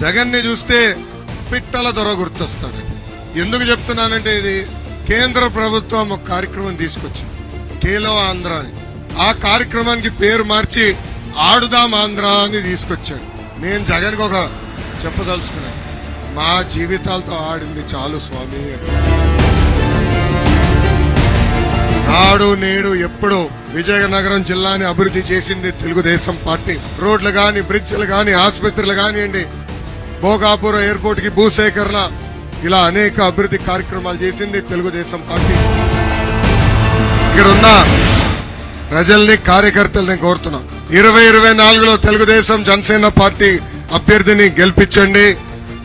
జగన్ ని చూస్తే పిట్టల దొర గుర్తొస్తాడు. ఎందుకు చెప్తున్నానంటే ఇది కేంద్ర ప్రభుత్వం ఒక కార్యక్రమం తీసుకొచ్చింది, ఖేలో ఆంధ్ర అని. ఆ కార్యక్రమానికి పేరు మార్చి ఆడుదాం ఆంధ్ర అని తీసుకొచ్చాడు. నేను జగన్ కి ఒక చెప్పదలుచుకున్నాను, మా జీవితాలతో ఆడింది చాలు స్వామి. నాడు నేడు ఎప్పుడు విజయనగరం జిల్లాని అభివృద్ధి చేసింది తెలుగుదేశం పార్టీ. రోడ్లు గాని, బ్రిడ్జ్లు గాని, ఆసుపత్రులు కానివ్వండి, భోగాపురం ఎయిర్పోర్ట్ కి భూసేకరణ, ఇలా అనేక అభివృద్ధి కార్యక్రమాలు చేసింది తెలుగుదేశం పార్టీ. ఇక్కడ ఉన్న ప్రజల్ని, కార్యకర్తల్ని కోరుతున్నాం, 2024లో తెలుగుదేశం జనసేన పార్టీ అభ్యర్థిని గెలిపించండి.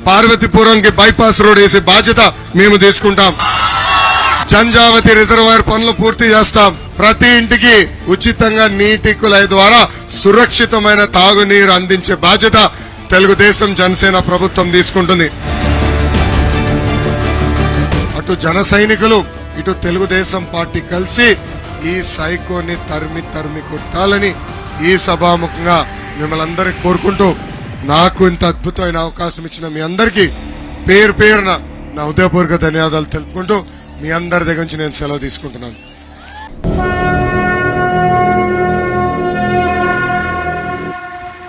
పార్వతీపురంకి బైపాస్ రోడ్ వేసే బాధ్యత మేము తీసుకుంటాం. జంజావతి రిజర్వాయర్ పనులు పూర్తి చేస్తాం. ప్రతి ఇంటికి ఉచితంగా నీటి కుళాయి ద్వారా సురక్షితమైన తాగునీరు అందించే బాధ్యత తెలుగుదేశం జనసేన ప్రభుత్వం తీసుకుంటుంది. అటు జన సైనికులు, ఇటు తెలుగుదేశం పార్టీ కలిసి ఈ సైకోని తరిమి కొట్టాలని ఈ సభాముఖంగా మిమ్మల్ని అందరికీ కోరుకుంటూ, నాకు ఇంత అద్భుతమైన అవకాశం ఇచ్చిన మీ అందరికీ పేరు పేరున నా హృదయపూర్వక ధన్యవాదాలు తెలుపుకుంటూ మీ అందరి దగ్గర నుంచి నేను సెలవు తీసుకుంటున్నాను.